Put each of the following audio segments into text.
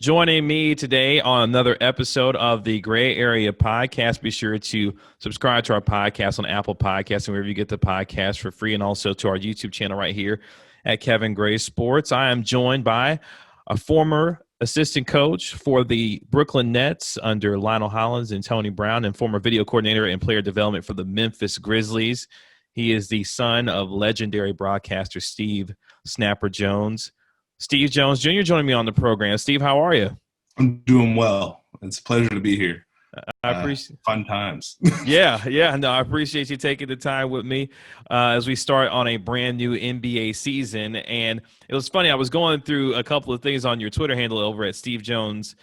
Joining me today on another episode of the Gray Area Podcast. Be sure to subscribe to our podcast on Apple Podcasts and wherever you get the podcast for free, and also to our YouTube channel right here at Kevin Gray Sports. I am joined by a former assistant coach for the Brooklyn Nets under Lionel Hollins and Tony Brown, and former video coordinator and player development for the Memphis Grizzlies. He is the son of legendary broadcaster Steve Snapper Jones. Steve Jones Jr. joining me on the program. Steve, how are you? I'm doing well. It's a pleasure to be here. I appreciate fun times. Yeah. No, I appreciate you taking the time with me as we start on a brand new NBA season. And it was funny. I was going through a couple of things on your Twitter handle over at Steve Jones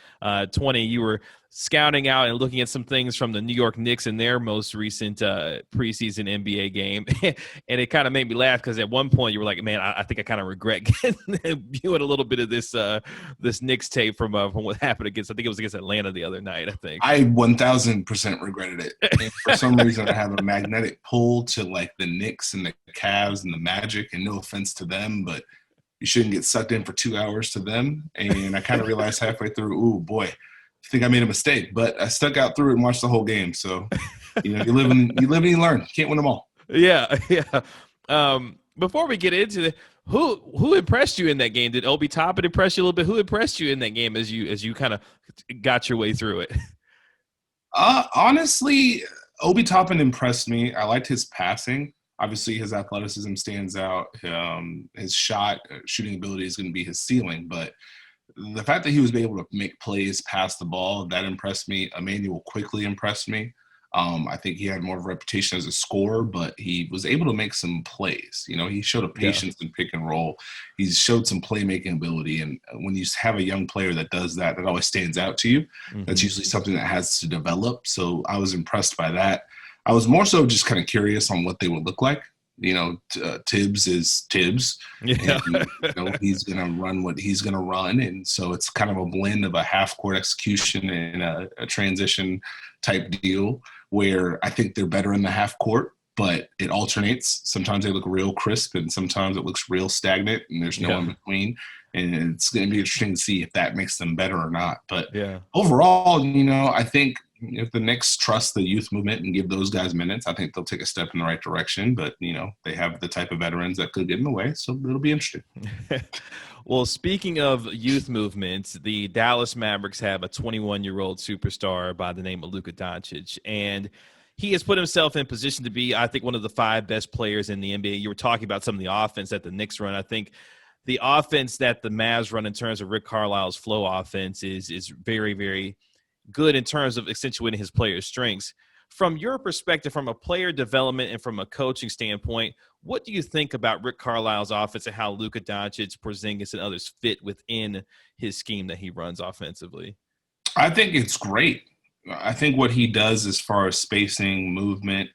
20. You were scouting out and looking at some things from the New York Knicks in their most recent preseason NBA game. And it kind of made me laugh because at one point you were like, man, I think I kind of regret viewing a little bit of this Knicks tape from what happened against, I think it was against Atlanta the other night, I think. I 1,000% regretted it. And for some reason, I have a magnetic pull to like the Knicks and the Cavs and the Magic, and no offense to them, but you shouldn't get sucked in for 2 hours to them. And I kind of realized halfway through, ooh, boy, I think I made a mistake, but I stuck out through it and watched the whole game. So, you live and you learn. You can't win them all. Yeah. Before we get into it, who impressed you in that game? Did Obi Toppin impress you a little bit? Who impressed you in that game as you kind of got your way through it? Honestly, Obi Toppin impressed me. I liked his passing. Obviously, his athleticism stands out. His shooting ability is going to be his ceiling, but the fact that he was able to make plays, pass the ball, that impressed me. Emmanuel quickly impressed me. I think he had more of a reputation as a scorer, but he was able to make some plays. He showed a patience in pick and roll. He showed some playmaking ability. And when you have a young player that does that, that always stands out to you. Mm-hmm. That's usually something that has to develop. So I was impressed by that. I was more so just kind of curious on what they would look like. Tibbs is Tibbs. Yeah. And, he's going to run what he's going to run. And so it's kind of a blend of a half-court execution and a transition type deal where I think they're better in the half court, but it alternates. Sometimes they look real crisp and sometimes it looks real stagnant and there's no in between. And it's going to be interesting to see if that makes them better or not. But overall, I think if the Knicks trust the youth movement and give those guys minutes, I think they'll take a step in the right direction. But, they have the type of veterans that could get in the way. So it'll be interesting. Well, speaking of youth movements, the Dallas Mavericks have a 21-year-old superstar by the name of Luka Doncic. And he has put himself in position to be, I think, one of the 5 best players in the NBA. You were talking about some of the offense that the Knicks run. I think the offense that the Mavs run in terms of Rick Carlisle's flow offense is very, very good in terms of accentuating his players' strengths. From your perspective, from a player development and from a coaching standpoint, what do you think about Rick Carlisle's offense and how Luka Doncic, Porzingis, and others fit within his scheme that he runs offensively? I think it's great. I think what he does as far as spacing, movement,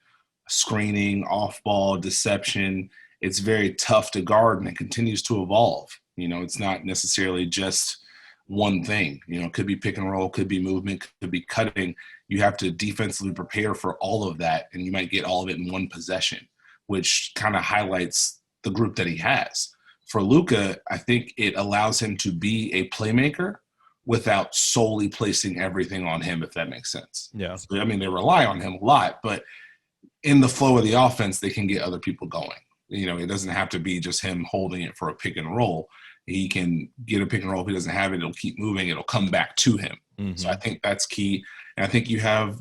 screening, off-ball, deception, it's very tough to guard, and it continues to evolve. It's not necessarily just one thing. It could be pick and roll, could be movement, could be cutting. You have to defensively prepare for all of that, and you might get all of it in one possession, which kind of highlights the group that he has. For Luka, I think it allows him to be a playmaker without solely placing everything on him, if that makes sense. Yeah. So, they rely on him a lot, but in the flow of the offense, they can get other people going. It doesn't have to be just him holding it for a pick and roll. He can get a pick and roll. If he doesn't have it, it'll keep moving. It'll come back to him. Mm-hmm. So I think that's key. And I think you have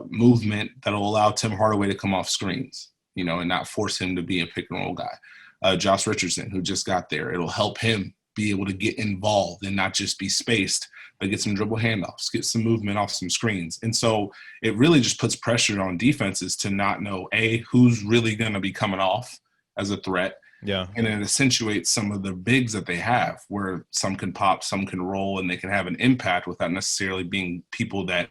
movement that'll allow Tim Hardaway to come off screens, and not force him to be a pick and roll guy. Josh Richardson, who just got there, it'll help him be able to get involved and not just be spaced, but get some dribble handoffs, get some movement off some screens. And so it really just puts pressure on defenses to not know, who's really going to be coming off as a threat. Yeah. And it accentuates some of the bigs that they have where some can pop, some can roll, and they can have an impact without necessarily being people that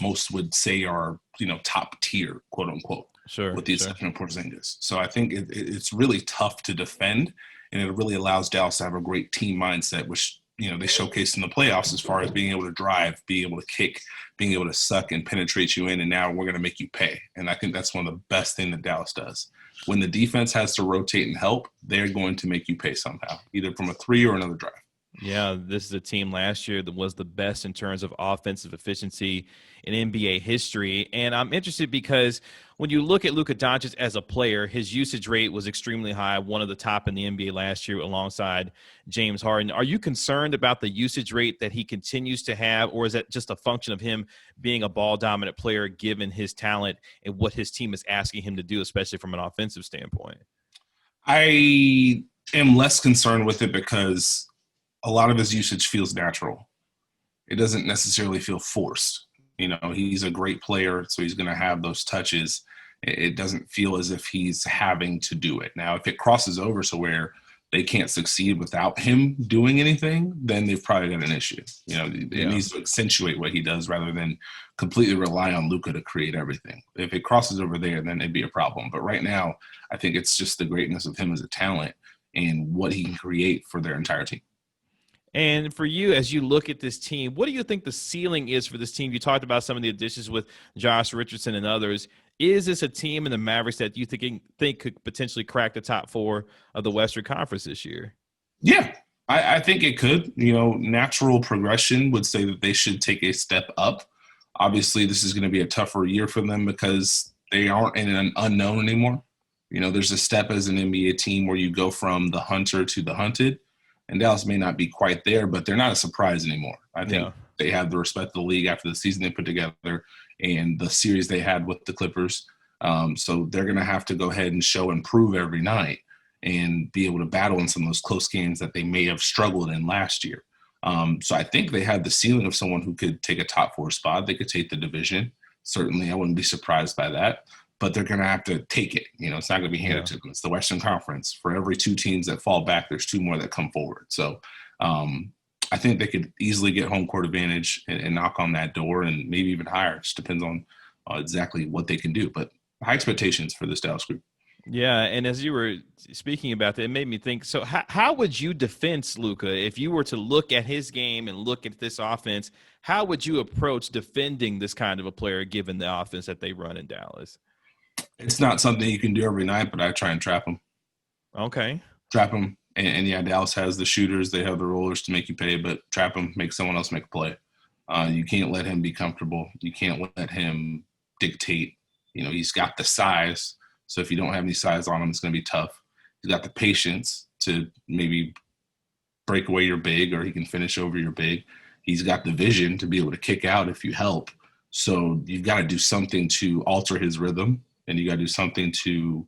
most would say are, top tier, quote unquote, with the exception of Porzingis. So I think it's really tough to defend, and it really allows Dallas to have a great team mindset, which, they showcase in the playoffs as far as being able to drive, being able to kick, being able to suck and penetrate you in, and now we're going to make you pay. And I think that's one of the best things that Dallas does. When the defense has to rotate and help, they're going to make you pay somehow, either from a 3 or another drive. Yeah, this is a team last year that was the best in terms of offensive efficiency in NBA history. And I'm interested because when you look at Luka Doncic as a player, his usage rate was extremely high, one of the top in the NBA last year alongside James Harden. Are you concerned about the usage rate that he continues to have, or is that just a function of him being a ball dominant player given his talent and what his team is asking him to do, especially from an offensive standpoint? I am less concerned with it because a lot of his usage feels natural. It doesn't necessarily feel forced. He's a great player, so he's going to have those touches. It doesn't feel as if he's having to do it. Now, if it crosses over so where they can't succeed without him doing anything, then they've probably got an issue. It needs to accentuate what he does rather than completely rely on Luka to create everything. If it crosses over there, then it'd be a problem. But right now, I think it's just the greatness of him as a talent and what he can create for their entire team. And for you, as you look at this team, what do you think the ceiling is for this team? You talked about some of the additions with Josh Richardson and others. Is this a team in the Mavericks that you think could potentially crack the top four of the Western Conference this year? Yeah, I think it could. Natural progression would say that they should take a step up. Obviously, this is going to be a tougher year for them because they aren't in an unknown anymore. There's a step as an NBA team where you go from the hunter to the hunted. And Dallas may not be quite there, but they're not a surprise anymore. I think they have the respect of the league after the season they put together and the series they had with the Clippers. So they're going to have to go ahead and show and prove every night and be able to battle in some of those close games that they may have struggled in last year. So I think they have the ceiling of someone who could take a top four spot. They could take the division. Certainly, I wouldn't be surprised by that. But they're going to have to take it. It's not going to be handed to them. It's the Western Conference. For every two teams that fall back, there's two more that come forward. So I think they could easily get home court advantage and knock on that door and maybe even higher. It just depends on exactly what they can do. But high expectations for this Dallas group. Yeah, and as you were speaking about that, it made me think, so how would you defend Luka if you were to look at his game and look at this offense? How would you approach defending this kind of a player given the offense that they run in Dallas? It's not something you can do every night, but I try and trap them. Okay. Trap them. And yeah, Dallas has the shooters. They have the rollers to make you pay, but trap them, make someone else make a play. You can't let him be comfortable. You can't let him dictate. He's got the size. So if you don't have any size on him, it's going to be tough. He's got the patience to maybe break away your big, or he can finish over your big. He's got the vision to be able to kick out if you help. So you've got to do something to alter his rhythm. And you got to do something to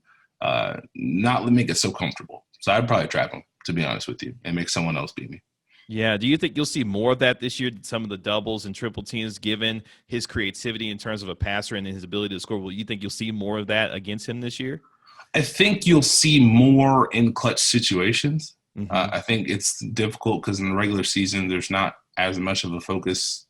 not make it so comfortable. So I'd probably trap him, to be honest with you, and make someone else beat me. Yeah. Do you think you'll see more of that this year? Some of the doubles and triple teams, given his creativity in terms of a passer and his ability to score. Will you think you'll see more of that against him this year? I think you'll see more in clutch situations. Mm-hmm. I think it's difficult because in the regular season, there's not as much of a focus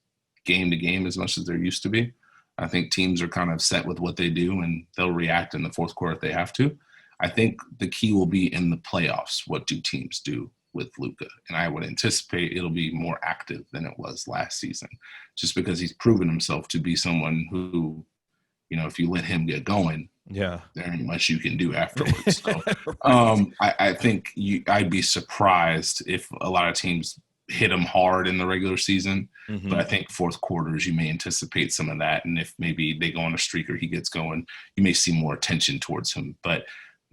game to game as much as there used to be. I think teams are kind of set with what they do, and they'll react in the fourth quarter if they have to. I think the key will be in the playoffs. What do teams do with Luka? And I would anticipate it'll be more active than it was last season, just because he's proven himself to be someone who, if you let him get going, there ain't much you can do afterwards. So I think I'd be surprised if a lot of teams hit him hard in the regular season. Mm-hmm. But I think fourth quarters, you may anticipate some of that. And if maybe they go on a streak or he gets going, you may see more attention towards him. But,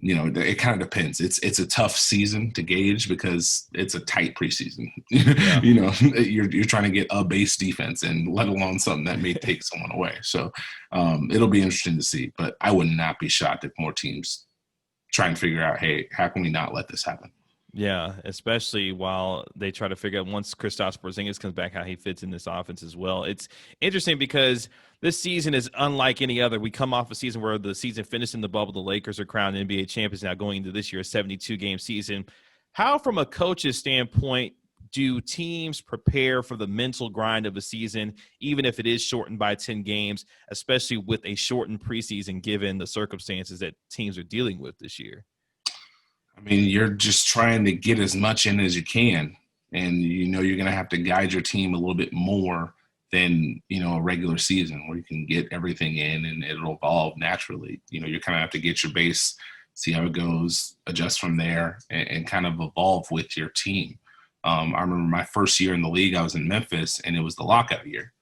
it kind of depends. It's a tough season to gauge because it's a tight preseason. Yeah. You're trying to get a base defense, and let alone something that may take someone away. So it'll be interesting to see. But I would not be shocked if more teams try and figure out, hey, how can we not let this happen? Yeah, especially while they try to figure out once Kristaps Porzingis comes back how he fits in this offense as well. It's interesting because this season is unlike any other. We come off a season where the season finished in the bubble. The Lakers are crowned NBA champions now going into this year, a 72-game season. How, from a coach's standpoint, do teams prepare for the mental grind of a season, even if it is shortened by 10 games, especially with a shortened preseason given the circumstances that teams are dealing with this year? I mean, you're just trying to get as much in as you can. And, you're going to have to guide your team a little bit more than, a regular season where you can get everything in and it'll evolve naturally. You kind of have to get your base, see how it goes, adjust from there, and kind of evolve with your team. I remember my first year in the league, I was in Memphis, and it was the lockout year.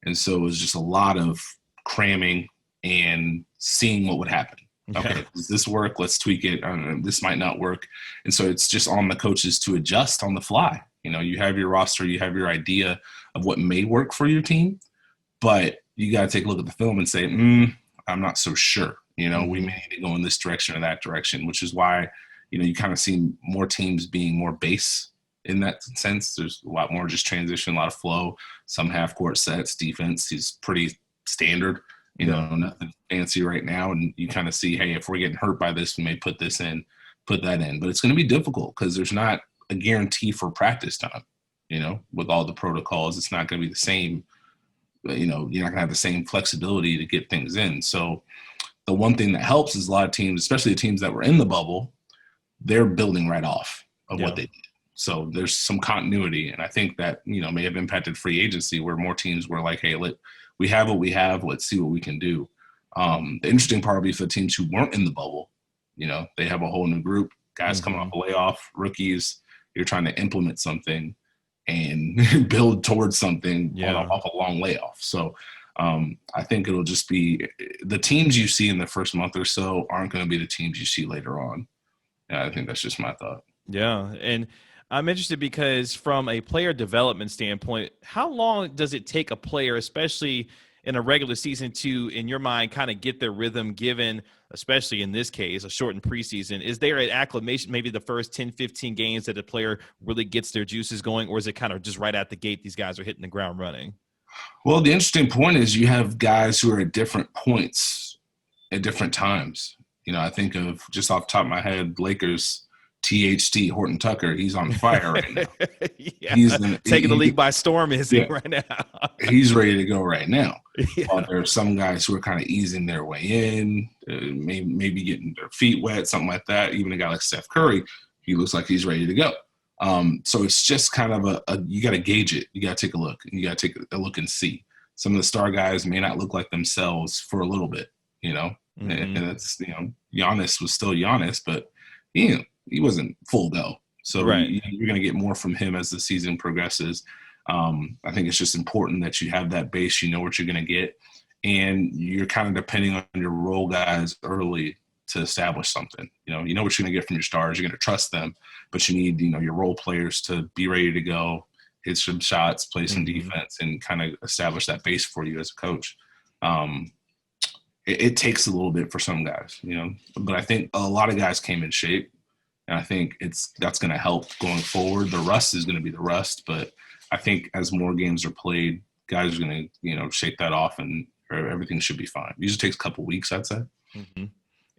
And so it was just a lot of cramming and seeing what would happen. Yeah. Okay, does this work? Let's tweak it. This might not work. And so it's just on the coaches to adjust on the fly. You have your roster, you have your idea of what may work for your team, but you got to take a look at the film and say, I'm not so sure. We may need to go in this direction or that direction, which is why, you kind of see more teams being more base in that sense. There's a lot more just transition, a lot of flow, some half-court sets. Defense is pretty standard, nothing fancy right now. And you kind of see, hey, if we're getting hurt by this, we may put that in. But it's going to be difficult because there's not a guarantee for practice time, with all the protocols. It's not going to be the same. You're not going to have the same flexibility to get things in. So the one thing that helps is a lot of teams, especially the teams that were in the bubble, they're building right off of what they did. So there's some continuity. And I think that, may have impacted free agency where more teams were like, hey, we have what we have. Let's see what we can do. The interesting part will be for the teams who weren't in the bubble. They have a whole new group, guys coming off a layoff, rookies. You're trying to implement something and build towards something off a long layoff. So I think it'll just be the teams you see in the first month or so aren't going to be the teams you see later on. Yeah, I think that's just my thought. Yeah, and I'm interested because from a player development standpoint, how long does it take a player, especially in a regular season, to, in your mind, kind of get their rhythm given, especially in this case, a shortened preseason? Is there an acclimation, maybe the first 10, 15 games that a player really gets their juices going, or is it kind of just right out the gate, these guys are hitting the ground running? Well, the interesting point is you have guys who are at different points at different times. I think of, just off the top of my head, Lakers THT, Horton Tucker. He's on fire right now. He's taking the league by storm, right now? He's ready to go right now. Yeah. There are some guys who are kind of easing their way in, maybe getting their feet wet, something like that. Even a guy like Steph Curry, he looks like he's ready to go. So it's just kind of you got to gauge it. You got to take a look. You got to take a look and see. Some of the star guys may not look like themselves for a little bit, and that's, Giannis was still Giannis, but he wasn't full go. So you're going to get more from him as the season progresses. I think it's just important that you have that base, what you're going to get, and you're kind of depending on your role guys early to establish something. What you're going to get from your stars. You're going to trust them, but you need, your role players to be ready to go, hit some shots, play some defense, and kind of establish that base for you as a coach. It takes a little bit for some guys, but I think a lot of guys came in shape. And I think that's going to help going forward. The rust is going to be the rust, but I think as more games are played, guys are going to, shake that off, and everything should be fine. It usually takes a couple of weeks, I'd say.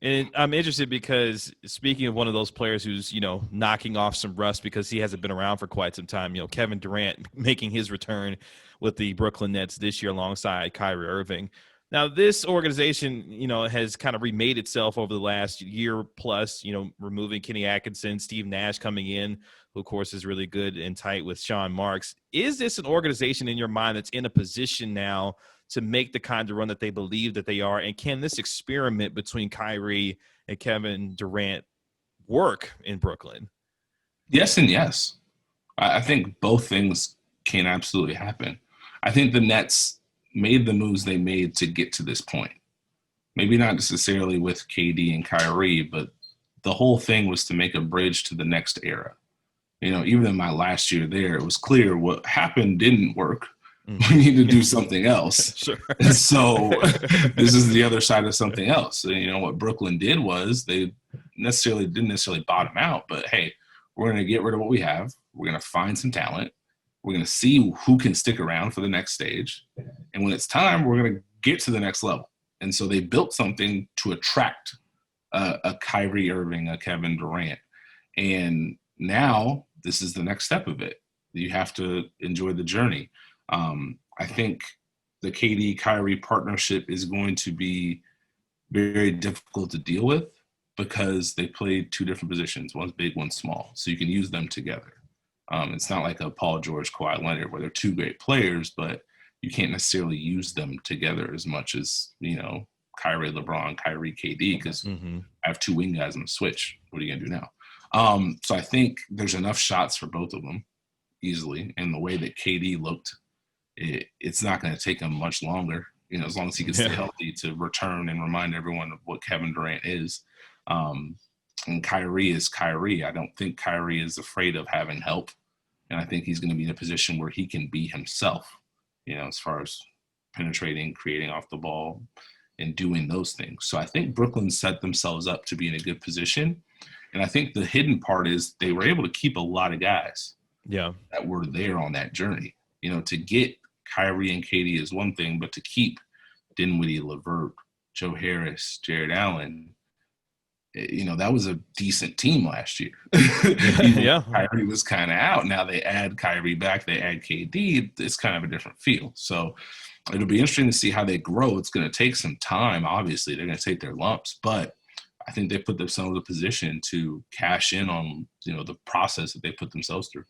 And I'm interested because, speaking of one of those players who's, knocking off some rust because he hasn't been around for quite some time, Kevin Durant making his return with the Brooklyn Nets this year alongside Kyrie Irving. Now, this organization, has kind of remade itself over the last year plus, removing Kenny Atkinson, Steve Nash coming in, who, of course, is really good and tight with Sean Marks. Is this an organization in your mind that's in a position now to make the kind of run that they believe that they are? And can this experiment between Kyrie and Kevin Durant work in Brooklyn? Yes and yes. I think both things can absolutely happen. I think the Nets made the moves they made to get to this point. Maybe not necessarily with KD and Kyrie, but the whole thing was to make a bridge to the next era. Even in my last year there, it was clear what happened didn't work. We need to do something else. Sure. And so this is the other side of something else. So, what Brooklyn did was they didn't necessarily bottom out, but hey, we're going to get rid of what we have. We're going to find some talent. We're going to see who can stick around for the next stage. And when it's time, we're going to get to the next level. And so they built something to attract a Kyrie Irving, a Kevin Durant. And now this is the next step of it. You have to enjoy the journey. I think the KD-Kyrie partnership is going to be very difficult to deal with because they play two different positions. One's big, one's small. So you can use them together. It's not like a Paul George, Kawhi Leonard, where they're two great players, but you can't necessarily use them together as much as, Kyrie, LeBron, Kyrie, KD, because I have two wing guys on the switch. What are you going to do now? So I think there's enough shots for both of them. easily. And the way that KD looked, it's not going to take him much longer, as long as he can stay healthy, to return and remind everyone of what Kevin Durant is. And Kyrie is Kyrie. I don't think Kyrie is afraid of having help. And I think he's going to be in a position where he can be himself, as far as penetrating, creating off the ball, and doing those things. So I think Brooklyn set themselves up to be in a good position. And I think the hidden part is they were able to keep a lot of guys that were there on that journey. To get Kyrie and KD is one thing, but to keep Dinwiddie, LeVert, Joe Harris, Jared Allen, that was a decent team last year. Kyrie was kind of out. Now they add Kyrie back, they add KD. It's kind of a different feel. So it'll be interesting to see how they grow. It's going to take some time. Obviously, they're going to take their lumps, but I think they put themselves in a position to cash in on, the process that they put themselves through.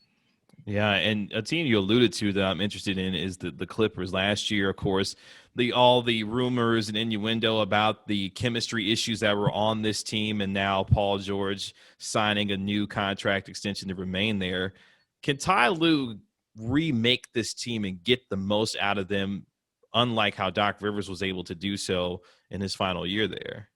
Yeah, and a team you alluded to that I'm interested in is the Clippers. Last year, of course, all the rumors and innuendo about the chemistry issues that were on this team, and now Paul George signing a new contract extension to remain there. Can Ty Lue remake this team and get the most out of them, unlike how Doc Rivers was able to do so in his final year there?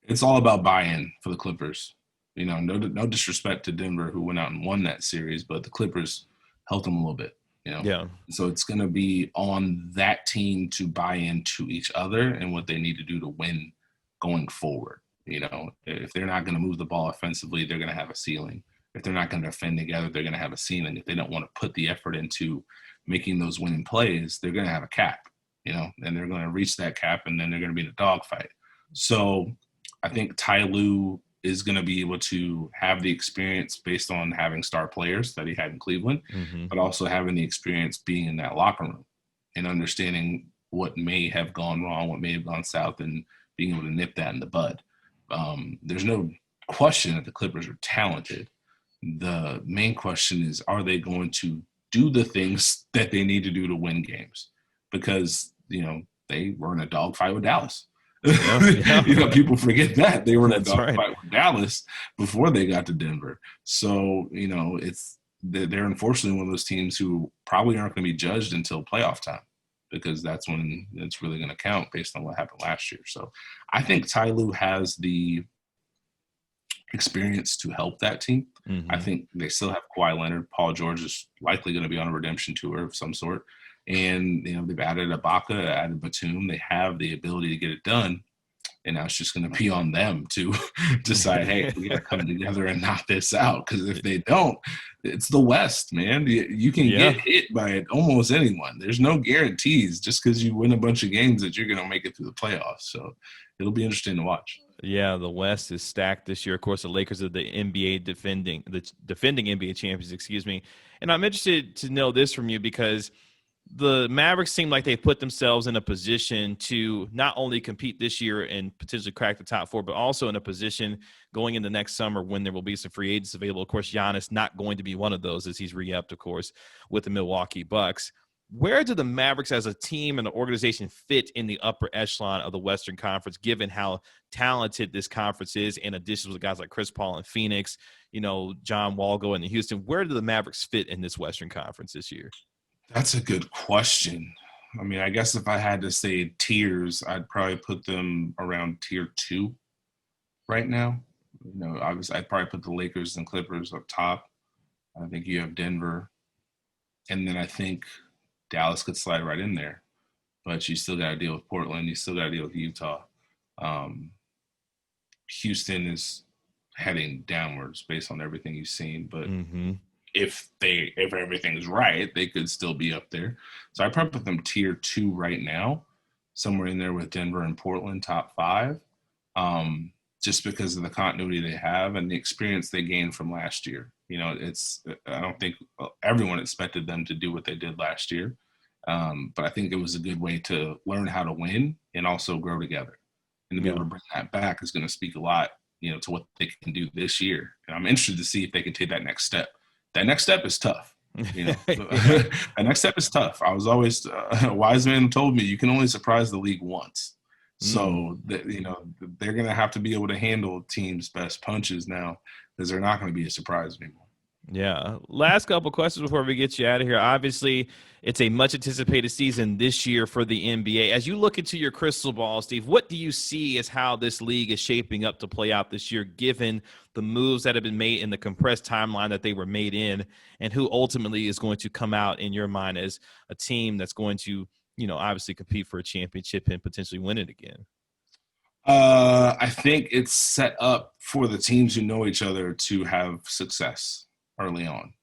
It's all about buy-in for the Clippers. No disrespect to Denver, who went out and won that series, but the Clippers helped them a little bit, Yeah. So it's going to be on that team to buy into each other and what they need to do to win going forward. If they're not going to move the ball offensively, they're going to have a ceiling. If they're not going to defend together, they're going to have a ceiling. If they don't want to put the effort into making those winning plays, they're going to have a cap, and they're going to reach that cap, and then they're going to be in a dogfight. So I think Ty Lue is going to be able to have the experience based on having star players that he had in Cleveland, but also having the experience being in that locker room and understanding what may have gone wrong, what may have gone south, and being able to nip that in the bud. There's no question that the Clippers are talented. The main question is, are they going to do the things that they need to do to win games? Because, they were in a dogfight with Dallas. People forget that they were in a dogfight with Dallas before they got to Denver. So, they're unfortunately one of those teams who probably aren't going to be judged until playoff time, because that's when it's really going to count based on what happened last year. So I think Ty Lue has the experience to help that team. I think they still have Kawhi Leonard. Paul George is likely going to be on a redemption tour of some sort. And, they've added Ibaka, added Batum. They have the ability to get it done. And now it's just going to be on them to decide, hey, we got to come together and knock this out. Because if they don't, it's the West, man. You can get hit by almost anyone. There's no guarantees just because you win a bunch of games that you're going to make it through the playoffs. So it'll be interesting to watch. Yeah, the West is stacked this year. Of course, the Lakers are the defending NBA champions, And I'm interested to know this from you, because the Mavericks seem like they put themselves in a position to not only compete this year and potentially crack the top four, but also in a position going into next summer when there will be some free agents available. Of course, Giannis not going to be one of those, as he's re-upped, of course, with the Milwaukee Bucks. Where do the Mavericks as a team and the organization fit in the upper echelon of the Western Conference, given how talented this conference is, in addition to guys like Chris Paul in Phoenix, John Wall going to Houston? Where do the Mavericks fit in this Western Conference this year? That's a good question. I mean, I guess if I had to say tiers, I'd probably put them around tier 2 right now. Obviously, I'd probably put the Lakers and Clippers up top. I think you have Denver. And then I think Dallas could slide right in there. But you still got to deal with Portland. You still got to deal with Utah. Houston is heading downwards based on everything you've seen. But if everything's right, they could still be up there. So I probably put them tier 2 right now, somewhere in there with Denver and Portland, top 5, just because of the continuity they have and the experience they gained from last year. I don't think everyone expected them to do what they did last year, but I think it was a good way to learn how to win and also grow together. And to be able to bring that back is going to speak a lot, to what they can do this year. And I'm interested to see if they can take that next step. That next step is tough. That next step is tough. I was always a wise man told me you can only surprise the league once. So they're going to have to be able to handle teams' best punches now, because they're not going to be a surprise anymore. Yeah. Last couple questions before we get you out of here. Obviously, it's a much anticipated season this year for the NBA. As you look into your crystal ball, Steve, what do you see as how this league is shaping up to play out this year, given the moves that have been made in the compressed timeline that they were made in, and who ultimately is going to come out in your mind as a team that's going to, obviously compete for a championship and potentially win it again? I think it's set up for the teams who know each other to have success early on.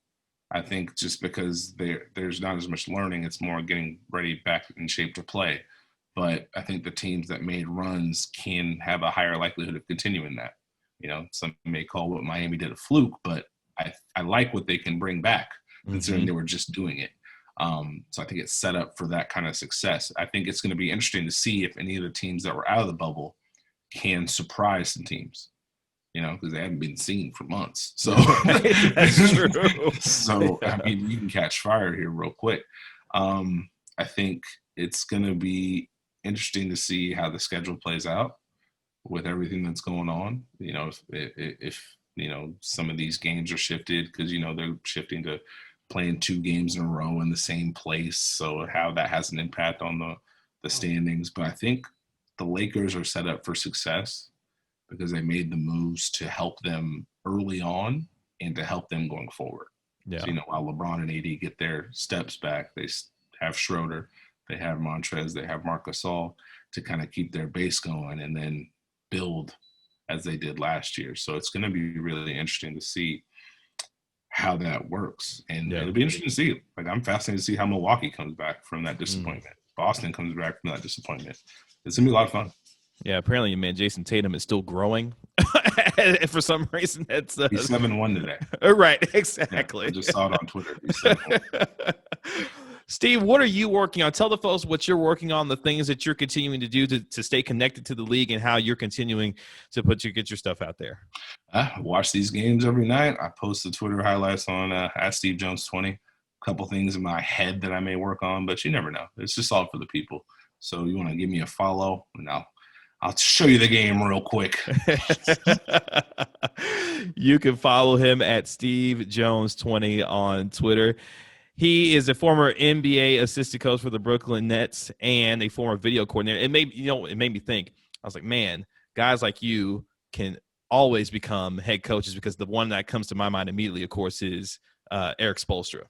I think just because there's not as much learning, it's more getting ready back in shape to play. But I think the teams that made runs can have a higher likelihood of continuing that. Some may call what Miami did a fluke, but I like what they can bring back, considering they were just doing it. So I think it's set up for that kind of success. I think it's going to be interesting to see if any of the teams that were out of the bubble can surprise some teams, because they haven't been seen for months. So that's true. So I mean, you can catch fire here real quick. I think it's going to be interesting to see how the schedule plays out with everything that's going on. If some of these games are shifted because they're shifting to playing 2 games in a row in the same place, so how that has an impact on the standings. But I think the Lakers are set up for success because they made the moves to help them early on and to help them going forward. Yeah. So, while LeBron and AD get their steps back, they have Schroeder, they have Montrez, they have Marc Gasol to kind of keep their base going and then build as they did last year. So it's going to be really interesting to see how that works. And it'll be interesting to see. Like, I'm fascinated to see how Milwaukee comes back from that disappointment. Boston comes back from that disappointment. It's going to be a lot of fun. Yeah, apparently, man, Jason Tatum is still growing. For some reason, that's he's 7-1 today. Right, exactly. Yeah, I just saw it on Twitter. He's 7-1. Steve, what are you working on? Tell the folks what you're working on, the things that you're continuing to do to stay connected to the league, and how you're continuing to get your stuff out there. I watch these games every night. I post the Twitter highlights on @SteveJones20. A couple things in my head that I may work on, but you never know. It's just all for the people. So you want to give me a follow, and I'll show you the game real quick. You can follow him at SteveJones20 on Twitter. He is a former NBA assistant coach for the Brooklyn Nets and a former video coordinator. It made me think. I was like, man, guys like you can always become head coaches, because the one that comes to my mind immediately, of course, is Eric Spoelstra,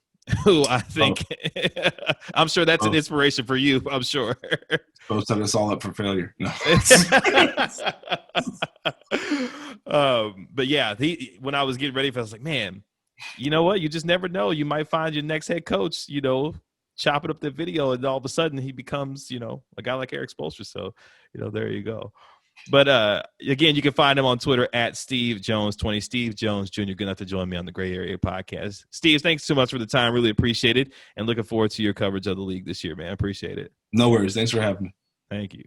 who I think I'm sure that's an inspiration for you. I'm sure. Supposed to set us all up for failure. No. But yeah, when I was getting ready for it, I was like, man, you know what? You just never know. You might find your next head coach, chopping up the video, and all of a sudden he becomes, a guy like Eric Spoelstra. So, there you go. But again, you can find him on Twitter at SteveJones20. Steve Jones Jr., good enough to join me on the Gray Area Podcast. Steve, thanks so much for the time. Really appreciate it. And looking forward to your coverage of the league this year, man. Appreciate it. No worries. Thanks for having me. Thank you.